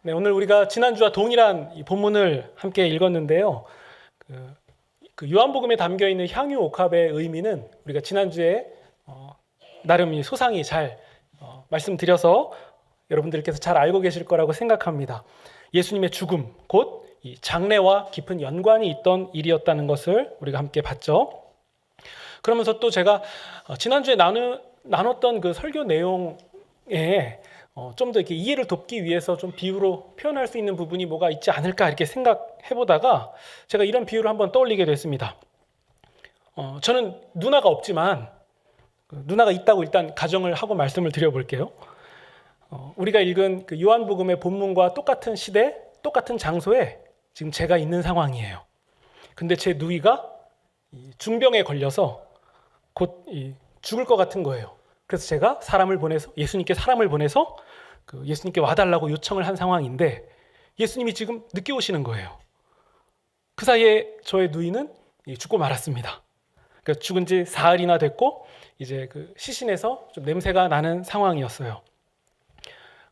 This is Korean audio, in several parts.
네, 오늘 우리가 지난주와 동일한 이 본문을 함께 읽었는데요. 그 요한복음에 담겨 있는 향유 옥합의 의미는 우리가 지난주에 나름 이 소상히 잘 말씀드려서 여러분들께서 잘 알고 계실 거라고 생각합니다. 예수님의 죽음, 곧 이 장래와 깊은 연관이 있던 일이었다는 것을 우리가 함께 봤죠. 그러면서 또 제가 지난주에 나눴던 그 설교 내용에 좀 더 이렇게 이해를 돕기 위해서 좀 비유로 표현할 수 있는 부분이 뭐가 있지 않을까 이렇게 생각해 보다가 제가 이런 비유를 한번 떠올리게 됐습니다. 저는 누나가 없지만 누나가 있다고 일단 가정을 하고 말씀을 드려볼게요. 우리가 읽은 그 요한복음의 본문과 똑같은 시대, 똑같은 장소에 지금 제가 있는 상황이에요. 근데 제 누이가 중병에 걸려서 곧 죽을 것 같은 거예요. 그래서 제가 예수님께 사람을 보내서 예수님께 와달라고 요청을 한 상황인데 예수님이 지금 늦게 오시는 거예요. 그 사이에 저의 누이는 죽고 말았습니다. 그러니까 죽은 지 사흘이나 됐고 이제 시신에서 좀 냄새가 나는 상황이었어요.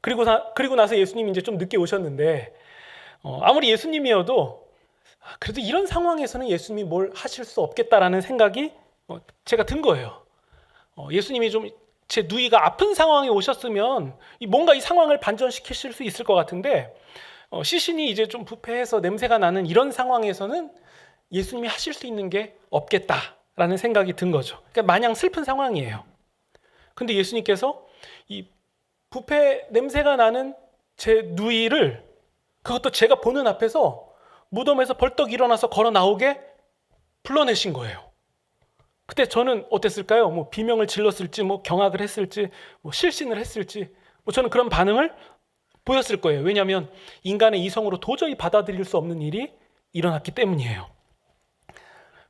그리고 나서 예수님이 이제 좀 늦게 오셨는데 아무리 예수님이어도 그래도 이런 상황에서는 예수님이 뭘 하실 수 없겠다라는 생각이 제가 든 거예요. 예수님이 좀 제 누이가 아픈 상황에 오셨으면 뭔가 이 상황을 반전시키실 수 있을 것 같은데 시신이 이제 좀 부패해서 냄새가 나는 이런 상황에서는 예수님이 하실 수 있는 게 없겠다라는 생각이 든 거죠. 그러니까 마냥 슬픈 상황이에요. 근데 예수님께서 이 부패 냄새가 나는 제 누이를 그것도 제가 보는 앞에서 무덤에서 벌떡 일어나서 걸어 나오게 불러내신 거예요. 그때 저는 어땠을까요? 뭐 비명을 질렀을지, 뭐 경악을 했을지, 뭐 실신을 했을지, 뭐 저는 그런 반응을 보였을 거예요. 왜냐하면 인간의 이성으로 도저히 받아들일 수 없는 일이 일어났기 때문이에요.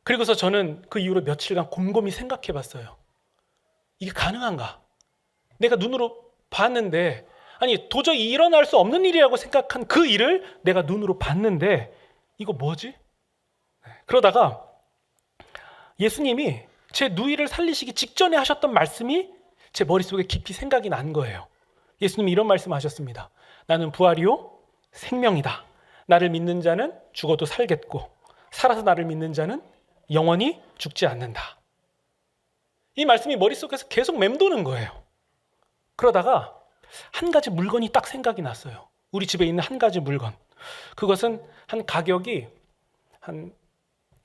그리고서 저는 그 이후로 며칠간 곰곰이 생각해 봤어요. 이게 가능한가? 내가 눈으로 봤는데, 아니 도저히 일어날 수 없는 일이라고 생각한 그 일을 내가 눈으로 봤는데 이거 뭐지? 그러다가 예수님이 제 누이를 살리시기 직전에 하셨던 말씀이 제 머릿속에 깊이 생각이 난 거예요. 예수님이 이런 말씀하셨습니다. 나는 부활이요 생명이다. 나를 믿는 자는 죽어도 살겠고 살아서 나를 믿는 자는 영원히 죽지 않는다. 이 말씀이 머릿속에서 계속 맴도는 거예요. 그러다가 한 가지 물건이 딱 생각이 났어요. 우리 집에 있는 한 가지 물건. 그것은 한 가격이 한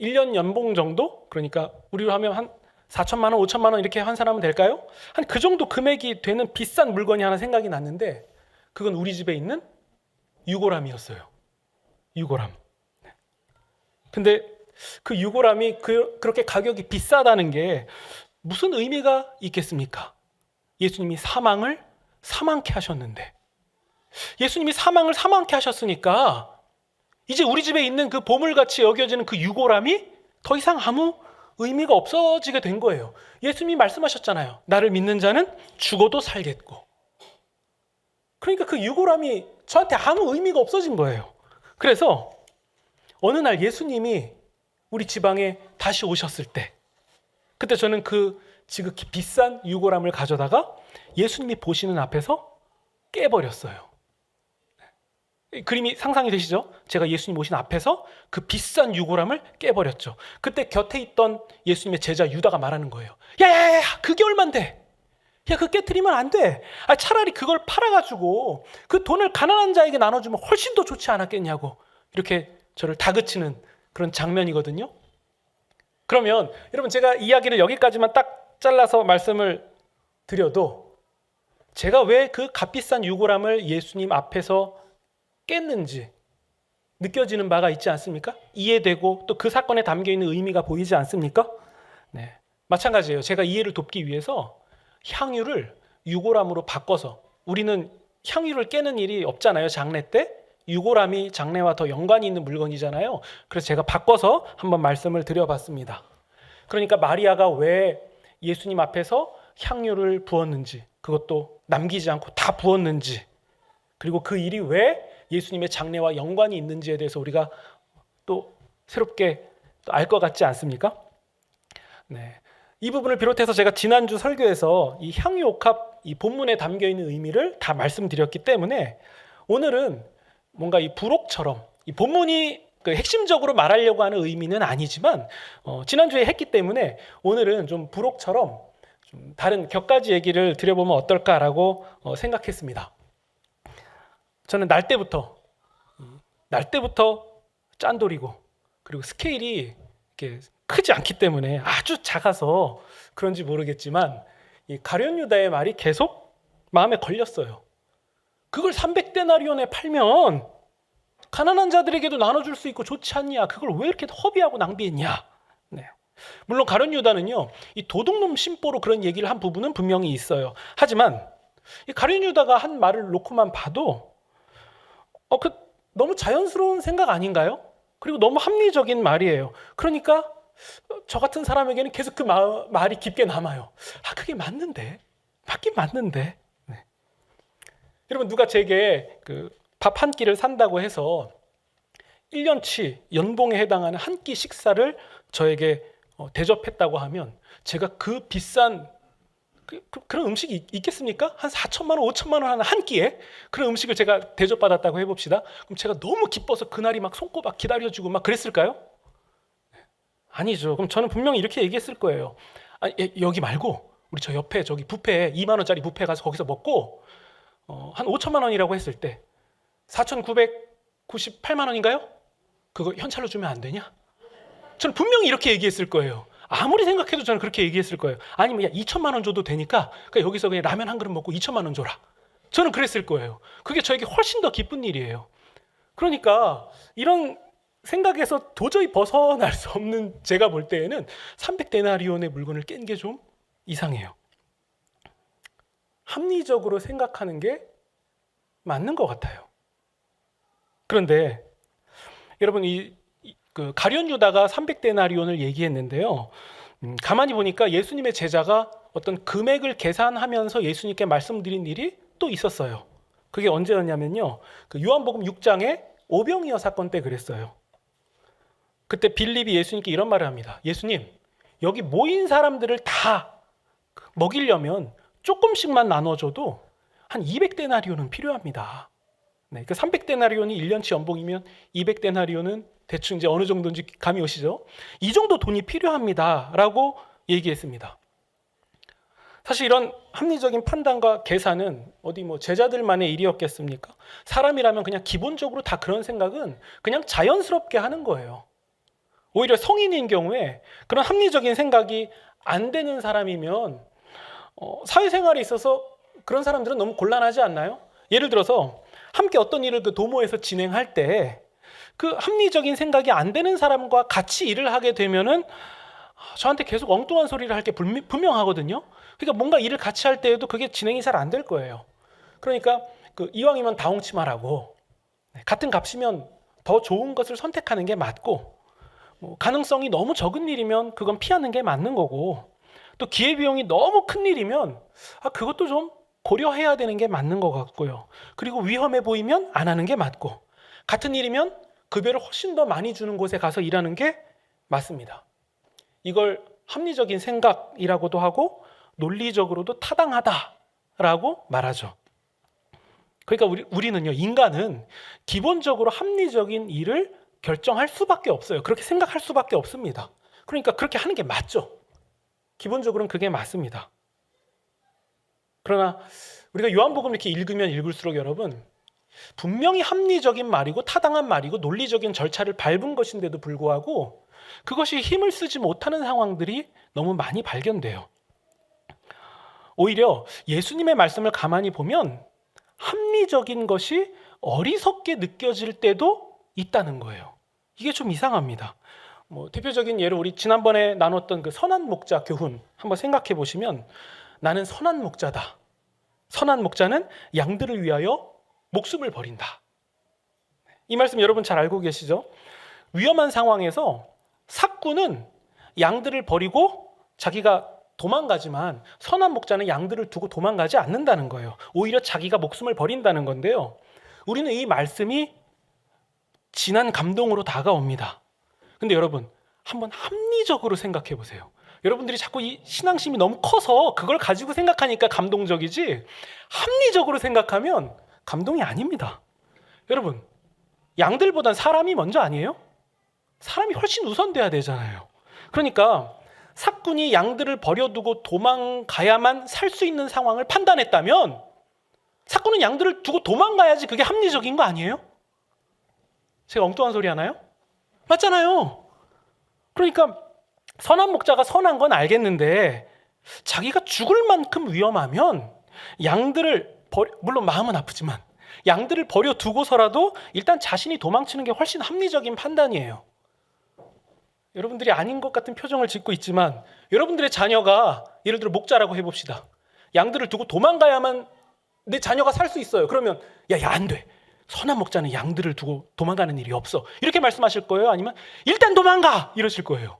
1년 연봉 정도? 그러니까 우리로 하면 한 4천만 원, 5천만 원 이렇게 한 사람은 될까요? 한 그 정도 금액이 되는 비싼 물건이 하나 생각이 났는데 그건 우리 집에 있는 유골함이었어요. 유골함. 근데 그 유골함이 그렇게 가격이 비싸다는 게 무슨 의미가 있겠습니까? 예수님이 사망을 사망케 하셨는데 예수님이 사망을 사망케 하셨으니까 이제 우리 집에 있는 그 보물같이 여겨지는 그 유골함이 더 이상 아무 의미가 없어지게 된 거예요. 예수님이 말씀하셨잖아요. 나를 믿는 자는 죽어도 살겠고. 그러니까 그 유골함이 저한테 아무 의미가 없어진 거예요. 그래서 어느 날 예수님이 우리 지방에 다시 오셨을 때 그때 저는 그 지극히 비싼 유골함을 가져다가 예수님이 보시는 앞에서 깨버렸어요. 그림이 상상이 되시죠? 제가 예수님 오신 앞에서 그 비싼 유골함을 깨버렸죠. 그때 곁에 있던 예수님의 제자 유다가 말하는 거예요. 야야야, 그게 얼만데? 야, 그거 깨트리면 안 돼. 차라리 그걸 팔아가지고 그 돈을 가난한 자에게 나눠주면 훨씬 더 좋지 않았겠냐고 이렇게 저를 다그치는 그런 장면이거든요. 그러면 여러분 제가 이야기를 여기까지만 딱 잘라서 말씀을 드려도 제가 왜 그 값비싼 유골함을 예수님 앞에서 깼는지 느껴지는 바가 있지 않습니까? 이해되고 또 그 사건에 담겨있는 의미가 보이지 않습니까? 네, 마찬가지예요. 제가 이해를 돕기 위해서 향유를 유골함으로 바꿔서 우리는 향유를 깨는 일이 없잖아요. 장례 때 유골함이 장례와 더 연관이 있는 물건이잖아요. 그래서 제가 바꿔서 한번 말씀을 드려봤습니다. 그러니까 마리아가 왜 예수님 앞에서 향유를 부었는지 그것도 남기지 않고 다 부었는지 그리고 그 일이 왜 예수님의 장례와 연관이 있는지에 대해서 우리가 또 새롭게 알 것 같지 않습니까? 네, 이 부분을 비롯해서 제가 지난주 설교에서 이 향유옥합 이 본문에 담겨 있는 의미를 다 말씀드렸기 때문에 오늘은 뭔가 이 부록처럼 이 본문이 그 핵심적으로 말하려고 하는 의미는 아니지만 지난주에 했기 때문에 오늘은 좀 부록처럼 좀 다른 격가지 얘기를 드려보면 어떨까라고 생각했습니다. 저는 날 때부터 짠돌이고 그리고 스케일이 이렇게 크지 않기 때문에 아주 작아서 그런지 모르겠지만 이 가룟 유다의 말이 계속 마음에 걸렸어요. 그걸 300데나리온에 팔면 가난한 자들에게도 나눠줄 수 있고 좋지 않냐? 그걸 왜 이렇게 허비하고 낭비했냐? 네. 물론 가룟 유다는요, 이 도둑놈 심보로 그런 얘기를 한 부분은 분명히 있어요. 하지만 이 가룟 유다가 한 말을 놓고만 봐도 너무 자연스러운 생각 아닌가요? 그리고 너무 합리적인 말이에요. 그러니까 저 같은 사람에게는 계속 그 말이 깊게 남아요. 그게 맞는데, 맞긴 맞는데. 네. 여러분 누가 제게 그 밥 한 끼를 산다고 해서 1년치 연봉에 해당하는 한 끼 식사를 저에게 대접했다고 하면 제가 그 비싼 그런 음식이 있겠습니까? 한 4천만 원, 5천만 원 하는 한 끼에 그런 음식을 제가 대접받았다고 해봅시다. 그럼 제가 너무 기뻐서 그날이 막 손꼽아 기다려주고 막 그랬을까요? 아니죠. 그럼 저는 분명히 이렇게 얘기했을 거예요. 여기 말고 우리 저 옆에 저기 뷔페 2만 원짜리 뷔페 가서 거기서 먹고 한 5천만 원이라고 했을 때 4,998만 원인가요? 그거 현찰로 주면 안 되냐? 저는 분명히 이렇게 얘기했을 거예요. 아무리 생각해도 저는 그렇게 얘기했을 거예요. 아니면 야 2천만 원 줘도 되니까 여기서 그냥 라면 한 그릇 먹고 2천만 원 줘라. 저는 그랬을 거예요. 그게 저에게 훨씬 더 기쁜 일이에요. 그러니까 이런 생각에서 도저히 벗어날 수 없는 제가 볼 때에는 300데나리온의 물건을 깬 게 좀 이상해요. 합리적으로 생각하는 게 맞는 것 같아요. 그런데 여러분 그 가룟 유다가 300데나리온을 얘기했는데요. 가만히 보니까 예수님의 제자가 어떤 금액을 계산하면서 예수님께 말씀드린 일이 또 있었어요. 그게 언제였냐면요. 그 요한복음 6장에 오병이어 사건 때 그랬어요. 그때 빌립이 예수님께 이런 말을 합니다. 예수님, 여기 모인 사람들을 다 먹이려면 조금씩만 나눠줘도 한 200데나리온은 필요합니다. 네, 그 300데나리온이 1년치 연봉이면 200데나리온은 대충 이제 어느 정도인지 감이 오시죠? 이 정도 돈이 필요합니다라고 얘기했습니다. 사실 이런 합리적인 판단과 계산은 어디 뭐 제자들만의 일이었겠습니까? 사람이라면 그냥 기본적으로 다 그런 생각은 그냥 자연스럽게 하는 거예요. 오히려 성인인 경우에 그런 합리적인 생각이 안 되는 사람이면 사회생활에 있어서 그런 사람들은 너무 곤란하지 않나요? 예를 들어서 함께 어떤 일을 그 도모에서 진행할 때 그 합리적인 생각이 안 되는 사람과 같이 일을 하게 되면은 저한테 계속 엉뚱한 소리를 할 게 분명하거든요. 그러니까 뭔가 일을 같이 할 때에도 그게 진행이 잘 안 될 거예요. 그러니까 이왕이면 다홍치마라고 같은 값이면 더 좋은 것을 선택하는 게 맞고 가능성이 너무 적은 일이면 그건 피하는 게 맞는 거고 또 기회비용이 너무 큰 일이면 그것도 좀 고려해야 되는 게 맞는 것 같고요. 그리고 위험해 보이면 안 하는 게 맞고 같은 일이면 급여를 훨씬 더 많이 주는 곳에 가서 일하는 게 맞습니다. 이걸 합리적인 생각이라고도 하고 논리적으로도 타당하다라고 말하죠. 그러니까 우리는요, 인간은 기본적으로 합리적인 일을 결정할 수밖에 없어요. 그렇게 생각할 수밖에 없습니다. 그러니까 그렇게 하는 게 맞죠. 기본적으로는 그게 맞습니다. 그러나 우리가 요한복음 이렇게 읽으면 읽을수록 여러분 분명히 합리적인 말이고 타당한 말이고 논리적인 절차를 밟은 것인데도 불구하고 그것이 힘을 쓰지 못하는 상황들이 너무 많이 발견돼요. 오히려 예수님의 말씀을 가만히 보면 합리적인 것이 어리석게 느껴질 때도 있다는 거예요. 이게 좀 이상합니다. 대표적인 예로 우리 지난번에 나눴던 그 선한 목자 교훈 한번 생각해 보시면 나는 선한 목자다. 선한 목자는 양들을 위하여 목숨을 버린다. 이 말씀 여러분 잘 알고 계시죠? 위험한 상황에서 삭구는 양들을 버리고 자기가 도망가지만 선한 목자는 양들을 두고 도망가지 않는다는 거예요. 오히려 자기가 목숨을 버린다는 건데요. 우리는 이 말씀이 진한 감동으로 다가옵니다. 근데 여러분 한번 합리적으로 생각해 보세요. 여러분들이 자꾸 이 신앙심이 너무 커서 그걸 가지고 생각하니까 감동적이지 합리적으로 생각하면 감동이 아닙니다. 여러분 양들보단 사람이 먼저 아니에요? 사람이 훨씬 우선돼야 되잖아요. 그러니까 삭군이 양들을 버려두고 도망가야만 살 수 있는 상황을 판단했다면 삭군은 양들을 두고 도망가야지 그게 합리적인 거 아니에요? 제가 엉뚱한 소리 하나요? 맞잖아요. 그러니까 선한 목자가 선한 건 알겠는데 자기가 죽을 만큼 위험하면 양들을 물론 마음은 아프지만 양들을 버려두고서라도 일단 자신이 도망치는 게 훨씬 합리적인 판단이에요. 여러분들이 아닌 것 같은 표정을 짓고 있지만 여러분들의 자녀가 예를 들어 목자라고 해봅시다. 양들을 두고 도망가야만 내 자녀가 살 수 있어요. 그러면 야 안 돼. 선한 목자는 양들을 두고 도망가는 일이 없어. 이렇게 말씀하실 거예요? 아니면 일단 도망가! 이러실 거예요?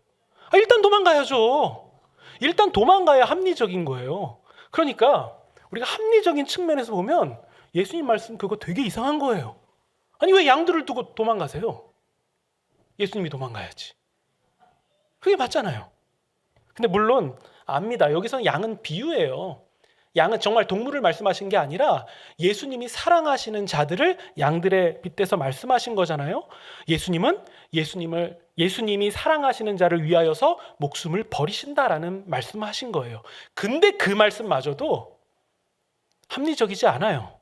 일단 도망가야죠. 일단 도망가야 합리적인 거예요. 그러니까 우리가 합리적인 측면에서 보면 예수님 말씀 그거 되게 이상한 거예요. 아니 왜 양들을 두고 도망가세요? 예수님이 도망가야지. 그게 맞잖아요. 근데 물론 압니다. 여기서는 양은 비유예요. 양은 정말 동물을 말씀하신 게 아니라 예수님이 사랑하시는 자들을 양들에 빗대서 말씀하신 거잖아요. 예수님이 사랑하시는 자를 위하여서 목숨을 버리신다라는 말씀하신 거예요. 근데 그 말씀마저도 합리적이지 않아요.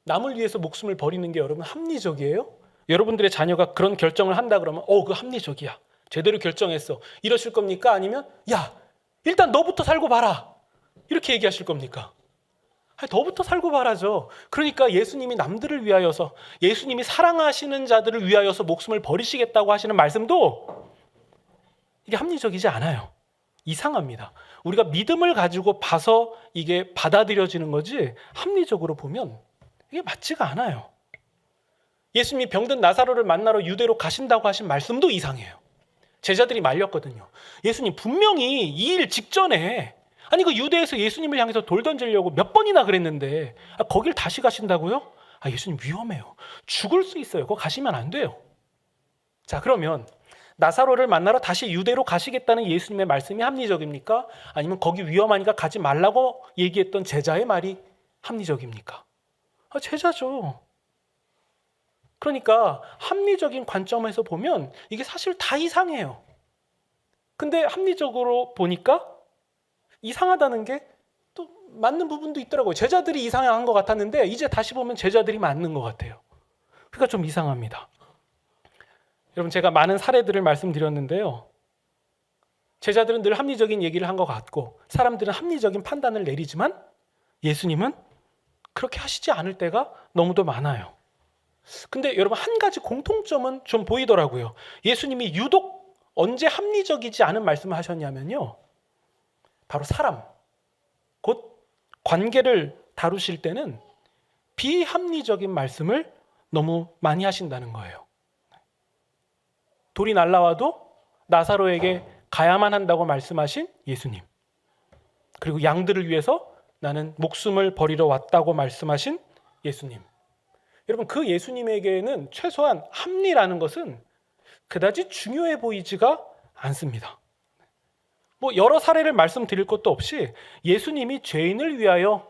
남을 위해서 목숨을 버리는 게 여러분 합리적이에요? 여러분들의 자녀가 그런 결정을 한다 그러면 그거 합리적이야. 제대로 결정했어. 이러실 겁니까? 아니면 야 일단 너부터 살고 봐라. 이렇게 얘기하실 겁니까? 너부터 살고 봐라죠. 그러니까 예수님이 남들을 위하여서 예수님이 사랑하시는 자들을 위하여서 목숨을 버리시겠다고 하시는 말씀도 이게 합리적이지 않아요. 이상합니다. 우리가 믿음을 가지고 봐서 이게 받아들여지는 거지 합리적으로 보면 이게 맞지가 않아요. 예수님이 병든 나사로를 만나러 유대로 가신다고 하신 말씀도 이상해요. 제자들이 말렸거든요. 예수님 분명히 이 일 직전에 그 유대에서 예수님을 향해서 돌 던지려고 몇 번이나 그랬는데 거길 다시 가신다고요? 예수님 위험해요. 죽을 수 있어요. 거기 가시면 안 돼요. 자, 그러면 나사로를 만나러 다시 유대로 가시겠다는 예수님의 말씀이 합리적입니까? 아니면 거기 위험하니까 가지 말라고 얘기했던 제자의 말이 합리적입니까? 제자죠. 그러니까 합리적인 관점에서 보면 이게 사실 다 이상해요. 근데 합리적으로 보니까 이상하다는 게 또 맞는 부분도 있더라고요. 제자들이 이상한 것 같았는데 이제 다시 보면 제자들이 맞는 것 같아요. 그러니까 좀 이상합니다. 여러분 제가 많은 사례들을 말씀드렸는데요. 제자들은 늘 합리적인 얘기를 한 것 같고 사람들은 합리적인 판단을 내리지만 예수님은 그렇게 하시지 않을 때가 너무도 많아요. 근데 여러분 한 가지 공통점은 좀 보이더라고요. 예수님이 유독 언제 합리적이지 않은 말씀을 하셨냐면요. 바로 사람, 곧 관계를 다루실 때는 비합리적인 말씀을 너무 많이 하신다는 거예요. 돌이 날라와도 나사로에게 가야만 한다고 말씀하신 예수님. 그리고 양들을 위해서 나는 목숨을 버리러 왔다고 말씀하신 예수님. 여러분 그 예수님에게는 최소한 합리라는 것은 그다지 중요해 보이지가 않습니다. 여러 사례를 말씀드릴 것도 없이 예수님이 죄인을 위하여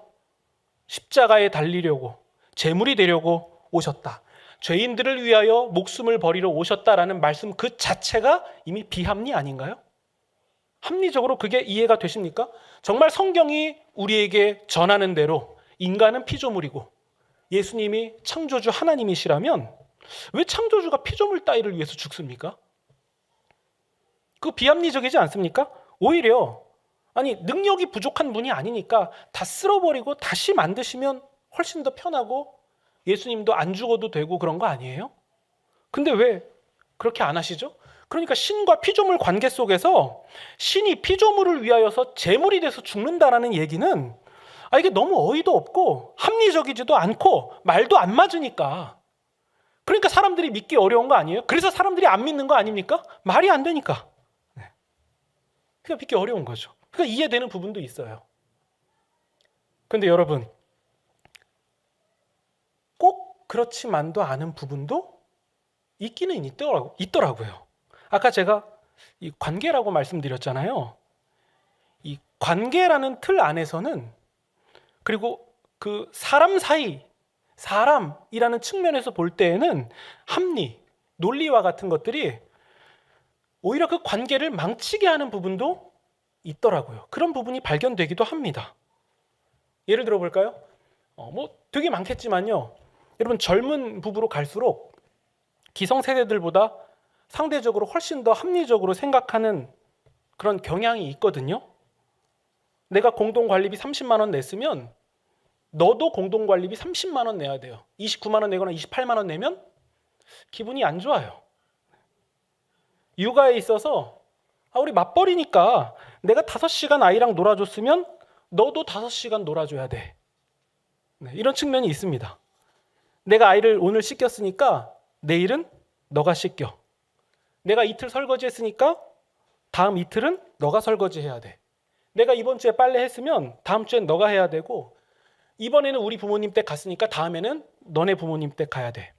십자가에 달리려고 제물이 되려고 오셨다. 죄인들을 위하여 목숨을 버리러 오셨다라는 말씀 그 자체가 이미 비합리 아닌가요? 합리적으로 그게 이해가 되십니까? 정말 성경이 우리에게 전하는 대로 인간은 피조물이고 예수님이 창조주 하나님이시라면 왜 창조주가 피조물 따위를 위해서 죽습니까? 그거 비합리적이지 않습니까? 오히려 능력이 부족한 분이 아니니까 다 쓸어버리고 다시 만드시면 훨씬 더 편하고 예수님도 안 죽어도 되고 그런 거 아니에요? 근데 왜 그렇게 안 하시죠? 그러니까 신과 피조물 관계 속에서 신이 피조물을 위하여서 제물이 돼서 죽는다라는 얘기는 이게 너무 어이도 없고 합리적이지도 않고 말도 안 맞으니까 그러니까 사람들이 믿기 어려운 거 아니에요? 그래서 사람들이 안 믿는 거 아닙니까? 말이 안 되니까. 그러니까 믿기 어려운 거죠. 그러니까 이해되는 부분도 있어요. 그런데 여러분 꼭 그렇지만도 않은 부분도 있기는 있더라고요. 아까 제가 이 관계라고 말씀드렸잖아요. 이 관계라는 틀 안에서는 그리고 그 사람 사이 사람이라는 측면에서 볼 때에는 합리, 논리와 같은 것들이 오히려 그 관계를 망치게 하는 부분도 있더라고요. 그런 부분이 발견되기도 합니다. 예를 들어 볼까요? 되게 많겠지만요. 여러분, 젊은 부부로 갈수록 기성세대들보다 상대적으로 훨씬 더 합리적으로 생각하는 그런 경향이 있거든요. 내가 공동관리비 30만 원 냈으면 너도 공동관리비 30만 원 내야 돼요. 29만 원 내거나 28만 원 내면 기분이 안 좋아요. 육아에 있어서 우리 맞벌이니까 내가 5시간 아이랑 놀아줬으면 너도 5시간 놀아줘야 돼. 이런 측면이 있습니다. 내가 아이를 오늘 씻겼으니까 내일은 너가 씻겨. 내가 이틀 설거지했으니까 다음 이틀은 너가 설거지해야 돼. 내가 이번 주에 빨래 했으면 다음 주엔 너가 해야 되고, 이번에는 우리 부모님 댁 갔으니까 다음에는 너네 부모님 댁 가야 돼.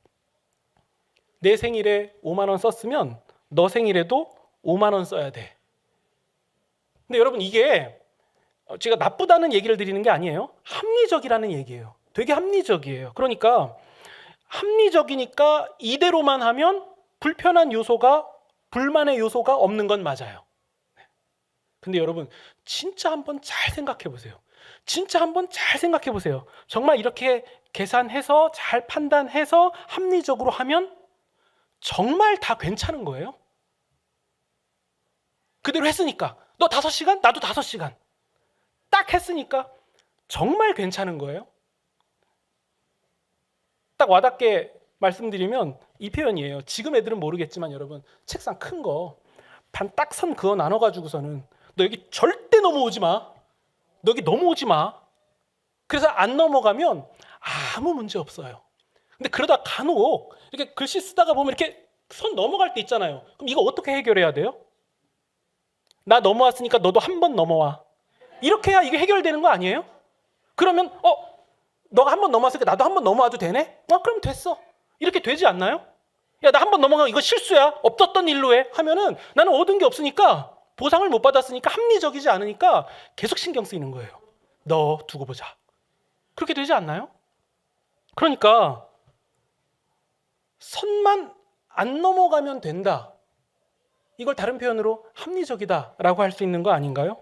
내 생일에 5만 원 썼으면 너 생일에도 5만 원 써야 돼. 근데 여러분, 이게 제가 나쁘다는 얘기를 드리는 게 아니에요. 합리적이라는 얘기예요. 되게 합리적이에요. 그러니까 합리적이니까 이대로만 하면 불편한 요소가, 불만의 요소가 없는 건 맞아요. 근데 여러분, 진짜 한번 잘 생각해 보세요. 진짜 한번 잘 생각해 보세요. 정말 이렇게 계산해서 잘 판단해서 합리적으로 하면 정말 다 괜찮은 거예요. 그대로 했으니까 너 5시간, 나도 5시간 딱 했으니까 정말 괜찮은 거예요. 딱 와닿게 말씀드리면 이 표현이에요. 지금 애들은 모르겠지만 여러분, 책상 큰 거 반 딱 선 그어 나눠가지고서는 너 여기 절대 넘어오지 마. 너 여기 넘어오지 마. 그래서 안 넘어가면 아무 문제 없어요. 근데 그러다 간혹 이렇게 글씨 쓰다가 보면 이렇게 선 넘어갈 때 있잖아요. 그럼 이거 어떻게 해결해야 돼요? 나 넘어왔으니까 너도 한 번 넘어와. 이렇게 해야 이게 해결되는 거 아니에요? 그러면 너가 한 번 넘어왔으니까 나도 한 번 넘어와도 되네? 그럼 됐어. 이렇게 되지 않나요? 야, 나 한 번 넘어가면 이거 실수야. 없었던 일로 해. 하면은 나는 얻은 게 없으니까, 보상을 못 받았으니까, 합리적이지 않으니까 계속 신경 쓰이는 거예요. 너 두고 보자. 그렇게 되지 않나요? 그러니까 선만 안 넘어가면 된다. 이걸 다른 표현으로 합리적이다라고 할 수 있는 거 아닌가요?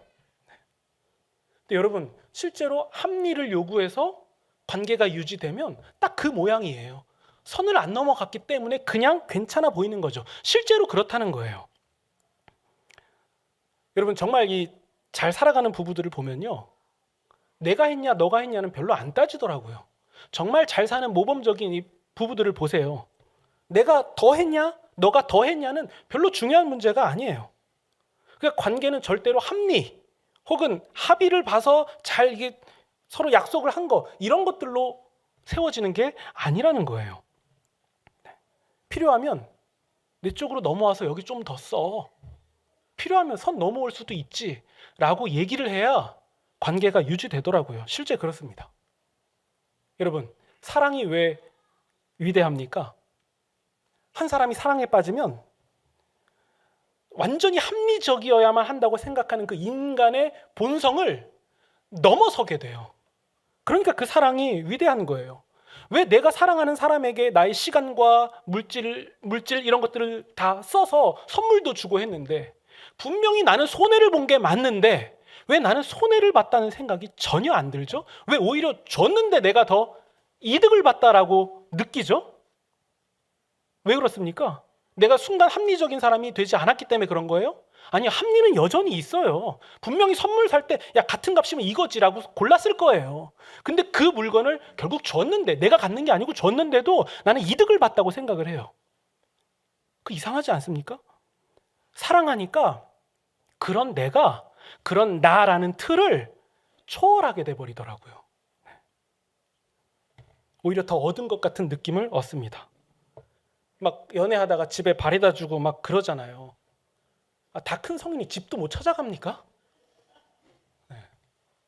근데 여러분, 실제로 합리를 요구해서 관계가 유지되면 딱 그 모양이에요. 선을 안 넘어갔기 때문에 그냥 괜찮아 보이는 거죠. 실제로 그렇다는 거예요. 여러분, 정말 이 잘 살아가는 부부들을 보면요, 내가 했냐 너가 했냐는 별로 안 따지더라고요. 정말 잘 사는 모범적인 이 부부들을 보세요. 내가 더 했냐 너가 더 했냐는 별로 중요한 문제가 아니에요. 그러니까 관계는 절대로 합리 혹은 합의를 봐서 잘 이게 서로 약속을 한 거, 이런 것들로 세워지는 게 아니라는 거예요. 필요하면 내 쪽으로 넘어와서 여기 좀 더 써. 필요하면 선 넘어올 수도 있지 라고 얘기를 해야 관계가 유지되더라고요. 실제 그렇습니다. 여러분, 사랑이 왜 위대합니까? 한 사람이 사랑에 빠지면 완전히 합리적이어야만 한다고 생각하는 그 인간의 본성을 넘어서게 돼요. 그러니까 그 사랑이 위대한 거예요. 왜 내가 사랑하는 사람에게 나의 시간과 물질 이런 것들을 다 써서 선물도 주고 했는데, 분명히 나는 손해를 본 게 맞는데 왜 나는 손해를 봤다는 생각이 전혀 안 들죠? 왜 오히려 줬는데 내가 더 이득을 봤다라고 느끼죠? 왜 그렇습니까? 내가 순간 합리적인 사람이 되지 않았기 때문에 그런 거예요? 아니, 합리는 여전히 있어요. 분명히 선물 살 때 야, 같은 값이면 이거지라고 골랐을 거예요. 근데 그 물건을 결국 줬는데, 내가 갖는 게 아니고 줬는데도 나는 이득을 봤다고 생각을 해요. 그 이상하지 않습니까? 사랑하니까 그런 내가, 그런 나라는 틀을 초월하게 돼버리더라고요. 오히려 더 얻은 것 같은 느낌을 얻습니다. 막 연애하다가 집에 바래다 주고 막 그러잖아요. 다 큰 성인이 집도 못 찾아갑니까?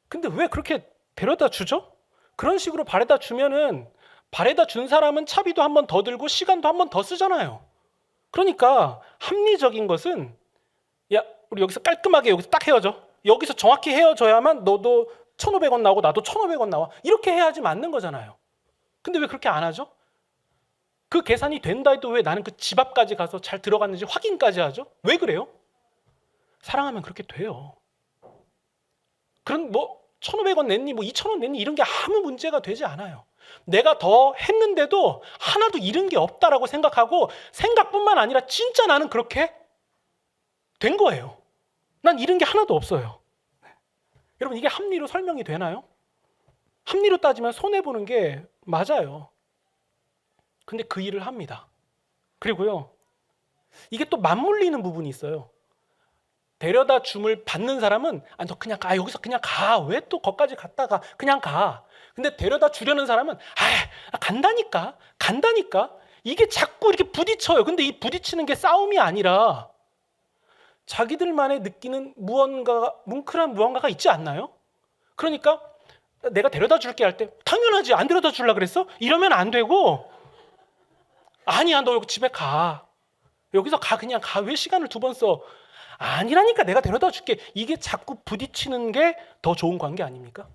근데 왜 그렇게 데려다 주죠? 그런 식으로 바래다 주면은 바래다 준 사람은 차비도 한 번 더 들고 시간도 한 번 더 쓰잖아요. 그러니까 합리적인 것은, 야, 우리 여기서 깔끔하게 여기서 딱 헤어져. 여기서 정확히 헤어져야만 너도 1,500원 나오고 나도 1,500원 나와. 이렇게 해야지 맞는 거잖아요. 근데 왜 그렇게 안 하죠? 그 계산이 된다 해도 왜 나는 그 집 앞까지 가서 잘 들어갔는지 확인까지 하죠? 왜 그래요? 사랑하면 그렇게 돼요. 그런 뭐 1,500원 냈니, 뭐 2,000원 냈니 이런 게 아무 문제가 되지 않아요. 내가 더 했는데도 하나도 잃은 게 없다라고 생각하고 생각뿐만 아니라 진짜 나는 그렇게 된 거예요. 난 잃은 게 하나도 없어요. 여러분 이게 합리로 설명이 되나요? 합리로 따지면 손해보는 게 맞아요. 근데 그 일을 합니다. 그리고요, 이게 또 맞물리는 부분이 있어요. 데려다 줌을 받는 사람은 너 그냥 가, 여기서 그냥 가, 왜 또 거기까지 갔다가 그냥 가. 근데 데려다 주려는 사람은 간다니까 이게 자꾸 이렇게 부딪혀요. 근데 이 부딪히는 게 싸움이 아니라 자기들만의 느끼는 무언가, 뭉클한 무언가가 있지 않나요? 그러니까 내가 데려다 줄게 할 때 당연하지, 안 데려다 주려고 그랬어? 이러면 안 되고, 아니야 너 여기 집에 가, 여기서 가, 그냥 가, 왜 시간을 2번 써? 아니라니까, 내가 데려다 줄게. 이게 자꾸 부딪히는 게 더 좋은 관계 아닙니까?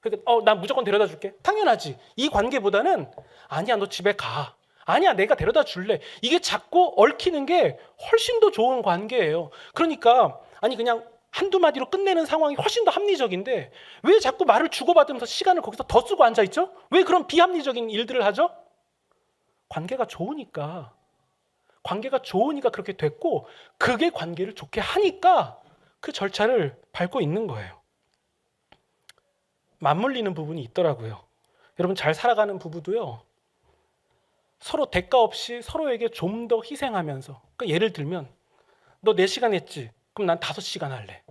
그러니까 난 무조건 데려다 줄게, 당연하지. 이 관계보다는 아니야 너 집에 가, 아니야 내가 데려다 줄래, 이게 자꾸 얽히는 게 훨씬 더 좋은 관계예요. 그러니까 아니 그냥 한두 마디로 끝내는 상황이 훨씬 더 합리적인데 왜 자꾸 말을 주고받으면서 시간을 거기서 더 쓰고 앉아있죠? 왜 그런 비합리적인 일들을 하죠? 관계가 좋으니까 그렇게 됐고, 그게 관계를 좋게 하니까 그 절차를 밟고 있는 거예요. 맞물리는 부분이 있더라고요. 여러분 잘 살아가는 부부도요, 서로 대가 없이 서로에게 좀 더 희생하면서, 그러니까 예를 들면 너 4시간 했지? 그럼 난 5시간 할래.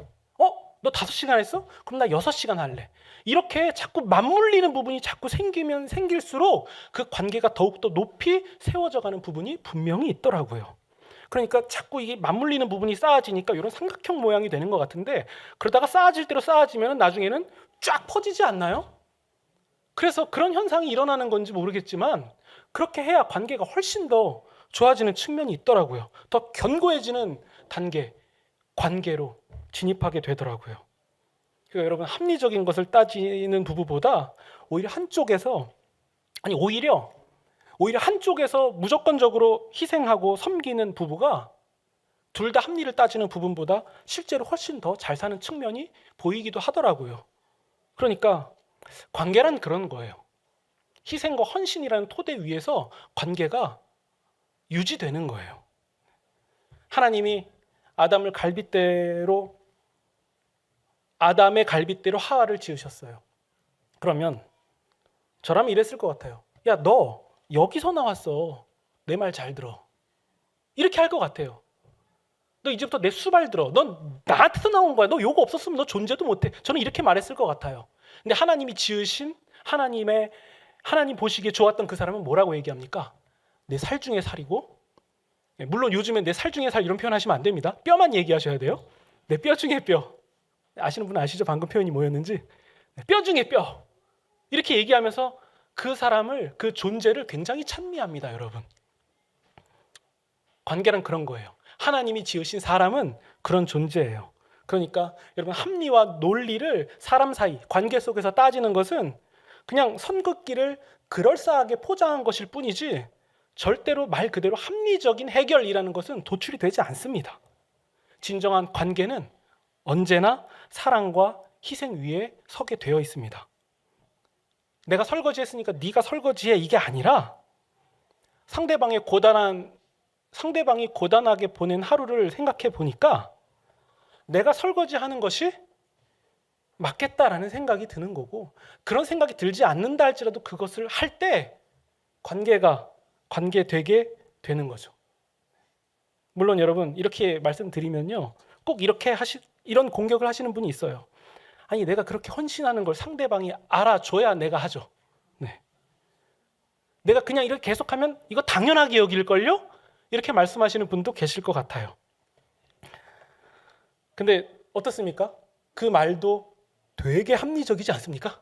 너 5시간 했어? 그럼 나 6시간 할래. 이렇게 자꾸 맞물리는 부분이 자꾸 생기면 생길수록 그 관계가 더욱더 높이 세워져 가는 부분이 분명히 있더라고요. 그러니까 자꾸 이게 맞물리는 부분이 쌓아지니까 이런 삼각형 모양이 되는 것 같은데, 그러다가 쌓아질 대로 쌓아지면 나중에는 쫙 퍼지지 않나요? 그래서 그런 현상이 일어나는 건지 모르겠지만 그렇게 해야 관계가 훨씬 더 좋아지는 측면이 있더라고요. 더 견고해지는 단계, 관계로 진입하게 되더라고요. 그러니까 여러분 합리적인 것을 따지는 부부보다 오히려 한쪽에서 무조건적으로 희생하고 섬기는 부부가 둘 다 합리를 따지는 부분보다 실제로 훨씬 더 잘 사는 측면이 보이기도 하더라고요. 그러니까 관계란 그런 거예요. 희생과 헌신이라는 토대 위에서 관계가 유지되는 거예요. 하나님이 아담의 갈빗대로 하와를 지으셨어요. 그러면 저라면 이랬을 것 같아요. 야, 너 여기서 나왔어. 내 말 잘 들어. 이렇게 할 것 같아요. 너 이제부터 내 수발 들어. 넌 나한테서 나온 거야. 너 요거 없었으면 너 존재도 못해. 저는 이렇게 말했을 것 같아요. 근데 하나님이 지으신 하나님 보시기에 좋았던 그 사람은 뭐라고 얘기합니까? 내 살 중에 살이고, 물론 요즘엔 내 살 중에 살 이런 표현 하시면 안 됩니다. 뼈만 얘기하셔야 돼요. 내 뼈 중에 뼈. 아시는 분 아시죠? 방금 표현이 뭐였는지. 뼈 중에 뼈. 이렇게 얘기하면서 그 사람을, 그 존재를 굉장히 찬미합니다, 여러분. 관계란 그런 거예요. 하나님이 지으신 사람은 그런 존재예요. 그러니까 여러분 합리와 논리를 사람 사이, 관계 속에서 따지는 것은 그냥 선긋기를 그럴싸하게 포장한 것일 뿐이지 절대로 말 그대로 합리적인 해결이라는 것은 도출이 되지 않습니다. 진정한 관계는 언제나 사랑과 희생 위에 서게 되어 있습니다. 내가 설거지했으니까 네가 설거지해, 이게 아니라 상대방이 고단하게 보낸 하루를 생각해 보니까 내가 설거지하는 것이 맞겠다라는 생각이 드는 거고, 그런 생각이 들지 않는다 할지라도 그것을 할 때 관계되게 되는 거죠. 물론 여러분 이렇게 말씀드리면요, 꼭 이런 공격을 하시는 분이 있어요. 아니 내가 그렇게 헌신하는 걸 상대방이 알아줘야 내가 하죠. 네. 내가 그냥 이렇게 계속하면 이거 당연하게 여길걸요? 이렇게 말씀하시는 분도 계실 것 같아요. 근데 어떻습니까? 그 말도 되게 합리적이지 않습니까?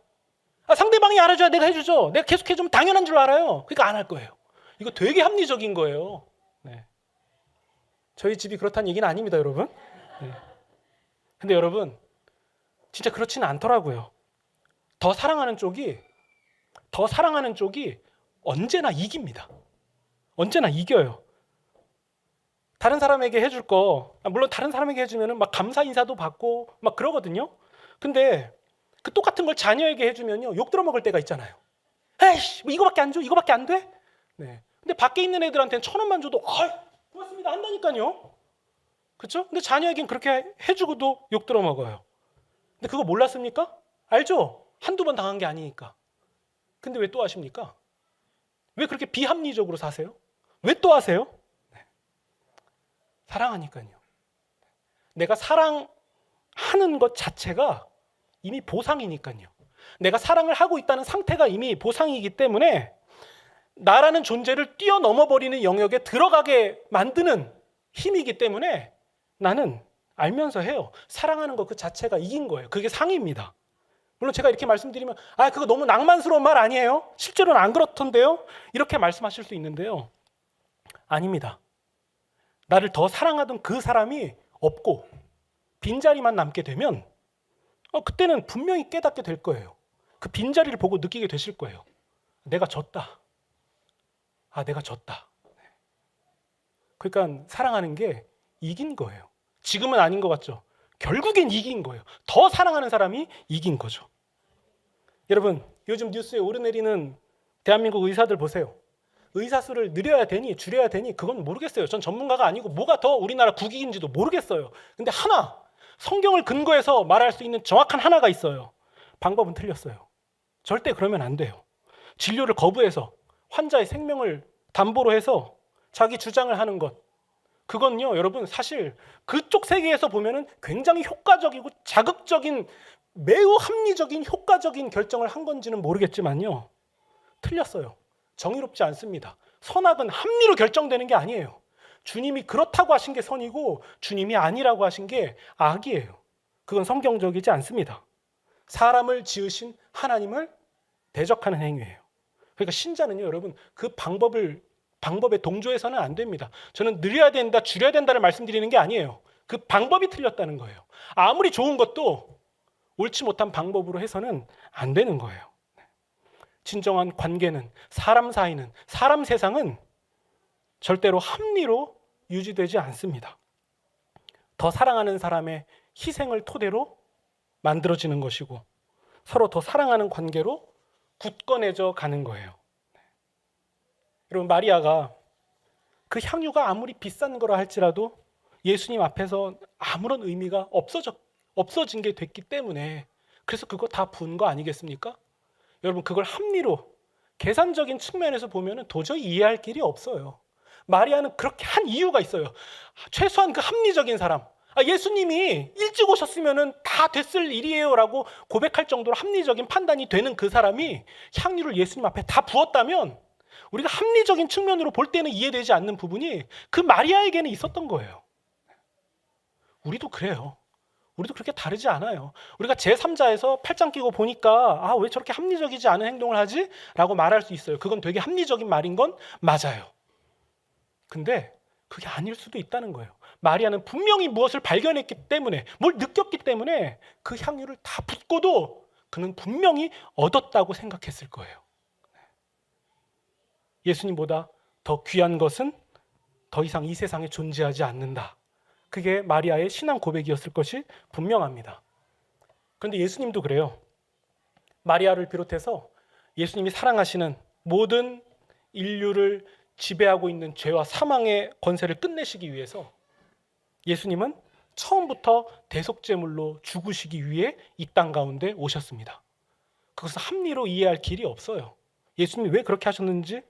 상대방이 알아줘야 내가 해주죠. 내가 계속 해주면 당연한 줄 알아요. 그러니까 안 할 거예요. 이거 되게 합리적인 거예요. 네. 저희 집이 그렇다는 얘기는 아닙니다, 여러분. 네. 근데 여러분 진짜 그렇지는 않더라고요. 더 사랑하는 쪽이 더 사랑하는 쪽이 언제나 이깁니다. 언제나 이겨요. 다른 사람에게 해줄 거, 물론 다른 사람에게 해주면 막 감사 인사도 받고 막 그러거든요. 근데 그 똑같은 걸 자녀에게 해주면요, 욕 들어먹을 때가 있잖아요. 에이씨, 뭐 이거밖에 안 줘? 이거밖에 안 돼? 네. 근데 밖에 있는 애들한테는 1,000원만 줘도 고맙습니다 한다니까요. 그렇죠? 근데 자녀에겐 그렇게 해주고도 욕 들어먹어요. 근데 그거 몰랐습니까? 알죠? 한두 번 당한 게 아니니까. 근데 왜 또 하십니까? 왜 그렇게 비합리적으로 사세요? 왜 또 하세요? 네. 사랑하니까요. 내가 사랑하는 것 자체가 이미 보상이니까요. 내가 사랑을 하고 있다는 상태가 이미 보상이기 때문에 나라는 존재를 뛰어넘어 버리는 영역에 들어가게 만드는 힘이기 때문에 나는 알면서 해요. 사랑하는 것 그 자체가 이긴 거예요. 그게 상입니다. 물론 제가 이렇게 말씀드리면 그거 너무 낭만스러운 말 아니에요? 실제로는 안 그렇던데요? 이렇게 말씀하실 수 있는데요. 아닙니다. 나를 더 사랑하던 그 사람이 없고 빈자리만 남게 되면 그때는 분명히 깨닫게 될 거예요. 그 빈자리를 보고 느끼게 되실 거예요. 내가 졌다. 내가 졌다. 그러니까 사랑하는 게 이긴 거예요. 지금은 아닌 것 같죠? 결국엔 이긴 거예요. 더 사랑하는 사람이 이긴 거죠. 여러분, 요즘 뉴스에 오르내리는 대한민국 의사들 보세요. 의사 수를 늘려야 되니 줄여야 되니 그건 모르겠어요. 전 전문가가 아니고 뭐가 더 우리나라 국익인지도 모르겠어요. 근데 하나, 성경을 근거해서 말할 수 있는 정확한 하나가 있어요. 방법은 틀렸어요. 절대 그러면 안 돼요. 진료를 거부해서 환자의 생명을 담보로 해서 자기 주장을 하는 것, 그건요, 여러분, 사실 그쪽 세계에서 보면은 굉장히 효과적이고 자극적인, 매우 합리적인 효과적인 결정을 한 건지는 모르겠지만요, 틀렸어요. 정의롭지 않습니다. 선악은 합리로 결정되는 게 아니에요. 주님이 그렇다고 하신 게 선이고 주님이 아니라고 하신 게 악이에요. 그건 성경적이지 않습니다. 사람을 지으신 하나님을 대적하는 행위예요. 그러니까 신자는요, 여러분, 그 방법에 동조해서는 안 됩니다. 저는 늘려야 된다, 줄여야 된다를 말씀드리는 게 아니에요. 그 방법이 틀렸다는 거예요. 아무리 좋은 것도 옳지 못한 방법으로 해서는 안 되는 거예요. 진정한 관계는, 사람 사이는, 사람 세상은 절대로 합리로 유지되지 않습니다. 더 사랑하는 사람의 희생을 토대로 만들어지는 것이고 서로 더 사랑하는 관계로 굳건해져 가는 거예요. 여러분, 마리아가 그 향유가 아무리 비싼 거라 할지라도 예수님 앞에서 아무런 의미가 없어진 게 됐기 때문에, 그래서 그거 다 부은 거 아니겠습니까? 여러분, 그걸 합리로 계산적인 측면에서 보면 도저히 이해할 길이 없어요. 마리아는 그렇게 한 이유가 있어요. 최소한 그 합리적인 사람, 예수님이 일찍 오셨으면 다 됐을 일이에요 라고 고백할 정도로 합리적인 판단이 되는 그 사람이 향유를 예수님 앞에 다 부었다면 우리가 합리적인 측면으로 볼 때는 이해되지 않는 부분이 그 마리아에게는 있었던 거예요. 우리도 그래요. 우리도 그렇게 다르지 않아요. 우리가 제3자에서 팔짱 끼고 보니까 왜 저렇게 합리적이지 않은 행동을 하지? 라고 말할 수 있어요. 그건 되게 합리적인 말인 건 맞아요. 근데 그게 아닐 수도 있다는 거예요. 마리아는 분명히 무엇을 발견했기 때문에, 뭘 느꼈기 때문에 그 향유를 다 붓고도 그는 분명히 얻었다고 생각했을 거예요. 예수님보다 더 귀한 것은 더 이상 이 세상에 존재하지 않는다. 그게 마리아의 신앙 고백이었을 것이 분명합니다. 그런데 예수님도 그래요. 마리아를 비롯해서 예수님이 사랑하시는 모든 인류를 지배하고 있는 죄와 사망의 권세를 끝내시기 위해서 예수님은 처음부터 대속제물로 죽으시기 위해 이 땅 가운데 오셨습니다. 그것은 합리로 이해할 길이 없어요. 예수님이 왜 그렇게 하셨는지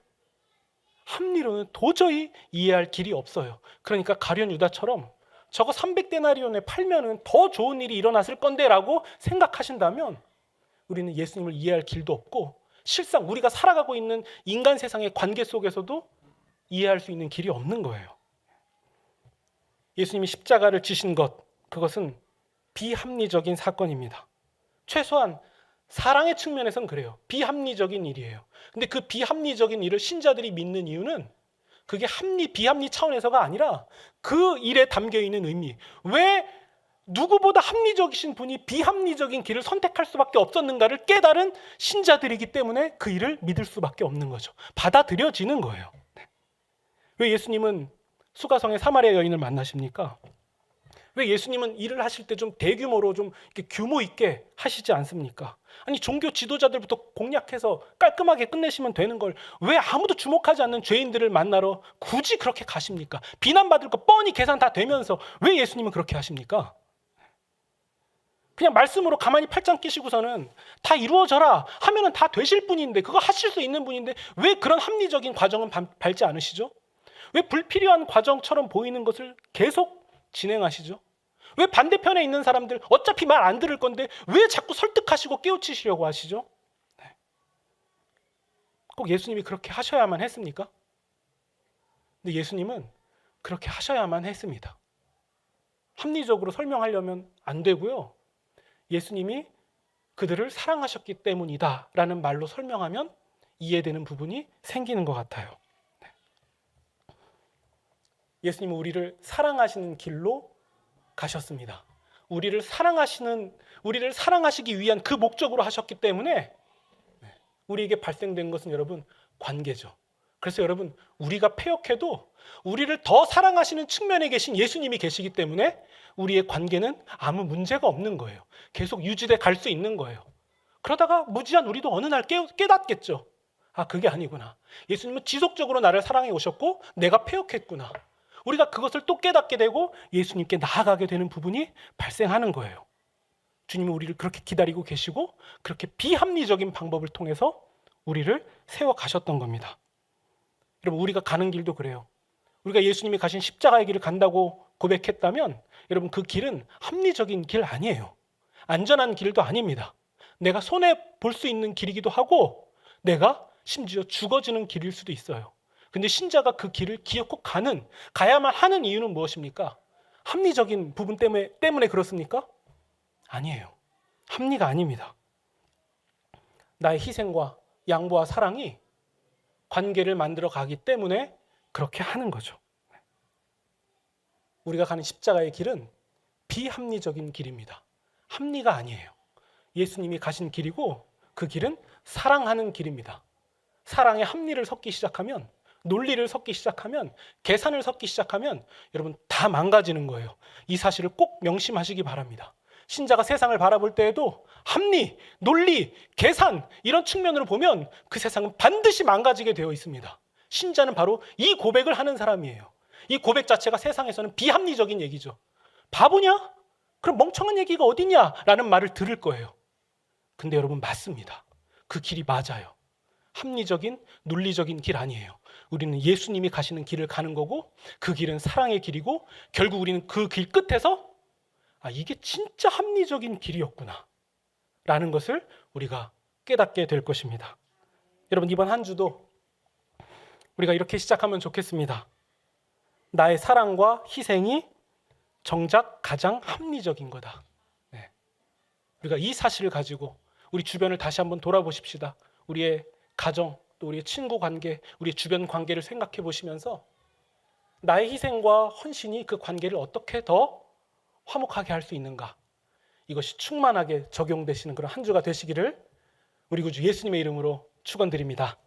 합리로는 도저히 이해할 길이 없어요. 그러니까 가룟 유다처럼 저거 300데나리온에 팔면은 더 좋은 일이 일어났을 건데 라고 생각하신다면 우리는 예수님을 이해할 길도 없고 실상 우리가 살아가고 있는 인간 세상의 관계 속에서도 이해할 수 있는 길이 없는 거예요. 예수님이 십자가를 지신 것, 그것은 비합리적인 사건입니다. 최소한 사랑의 측면에서는 그래요. 비합리적인 일이에요. 근데 그 비합리적인 일을 신자들이 믿는 이유는 그게 합리, 비합리 차원에서가 아니라 그 일에 담겨 있는 의미. 왜 누구보다 합리적이신 분이 비합리적인 길을 선택할 수밖에 없었는가를 깨달은 신자들이기 때문에 그 일을 믿을 수밖에 없는 거죠. 받아들여지는 거예요. 왜 예수님은 수가성의 사마리아 여인을 만나십니까? 왜 예수님은 일을 하실 때 좀 대규모로 좀 이렇게 규모 있게 하시지 않습니까? 아니 종교 지도자들부터 공략해서 깔끔하게 끝내시면 되는 걸 왜 아무도 주목하지 않는 죄인들을 만나러 굳이 그렇게 가십니까? 비난받을 거 뻔히 계산 다 되면서 왜 예수님은 그렇게 하십니까? 그냥 말씀으로 가만히 팔짱 끼시고서는 다 이루어져라 하면은 다 되실 분인데, 그거 하실 수 있는 분인데 왜 그런 합리적인 과정은 밟지 않으시죠? 왜 불필요한 과정처럼 보이는 것을 계속 진행하시죠? 왜 반대편에 있는 사람들 어차피 말 안 들을 건데 왜 자꾸 설득하시고 깨우치시려고 하시죠? 꼭 예수님이 그렇게 하셔야만 했습니까? 근데 예수님은 그렇게 하셔야만 했습니다. 합리적으로 설명하려면 안 되고요. 예수님이 그들을 사랑하셨기 때문이다 라는 말로 설명하면 이해되는 부분이 생기는 것 같아요. 예수님은 우리를 사랑하시는 길로 가셨습니다. 우리를 사랑하시기 위한 그 목적으로 하셨기 때문에 우리에게 발생된 것은 여러분 관계죠. 그래서 여러분 우리가 패역해도 우리를 더 사랑하시는 측면에 계신 예수님이 계시기 때문에 우리의 관계는 아무 문제가 없는 거예요. 계속 유지돼 갈 수 있는 거예요. 그러다가 무지한 우리도 어느 날 깨닫겠죠. 아, 그게 아니구나. 예수님은 지속적으로 나를 사랑해 오셨고 내가 패역했구나. 우리가 그것을 또 깨닫게 되고 예수님께 나아가게 되는 부분이 발생하는 거예요. 주님은 우리를 그렇게 기다리고 계시고 그렇게 비합리적인 방법을 통해서 우리를 세워가셨던 겁니다. 여러분 우리가 가는 길도 그래요. 우리가 예수님이 가신 십자가의 길을 간다고 고백했다면 여러분 그 길은 합리적인 길 아니에요. 안전한 길도 아닙니다. 내가 손해볼 수 있는 길이기도 하고 내가 심지어 죽어지는 길일 수도 있어요. 근데 신자가 그 길을 기어코 가야만 하는 이유는 무엇입니까? 합리적인 부분 때문에 그렇습니까? 아니에요. 합리가 아닙니다. 나의 희생과 양보와 사랑이 관계를 만들어 가기 때문에 그렇게 하는 거죠. 우리가 가는 십자가의 길은 비합리적인 길입니다. 합리가 아니에요. 예수님이 가신 길이고 그 길은 사랑하는 길입니다. 사랑에 합리를 섞기 시작하면, 논리를 섞기 시작하면, 계산을 섞기 시작하면 여러분 다 망가지는 거예요. 이 사실을 꼭 명심하시기 바랍니다. 신자가 세상을 바라볼 때에도 합리, 논리, 계산 이런 측면으로 보면 그 세상은 반드시 망가지게 되어 있습니다. 신자는 바로 이 고백을 하는 사람이에요. 이 고백 자체가 세상에서는 비합리적인 얘기죠. 바보냐? 그럼 멍청한 얘기가 어디냐? 라는 말을 들을 거예요. 근데 여러분 맞습니다. 그 길이 맞아요. 합리적인, 논리적인 길 아니에요. 우리는 예수님이 가시는 길을 가는 거고 그 길은 사랑의 길이고 결국 우리는 그 길 끝에서 이게 진짜 합리적인 길이었구나 라는 것을 우리가 깨닫게 될 것입니다. 여러분 이번 한 주도 우리가 이렇게 시작하면 좋겠습니다. 나의 사랑과 희생이 정작 가장 합리적인 거다. 우리가 이 사실을 가지고 우리 주변을 다시 한번 돌아보십시다. 우리의 가정, 또 우리의 친구 관계, 우리의 주변 관계를 생각해 보시면서 나의 희생과 헌신이 그 관계를 어떻게 더 화목하게 할 수 있는가, 이것이 충만하게 적용되시는 그런 한 주가 되시기를 우리 구주 예수님의 이름으로 축원드립니다.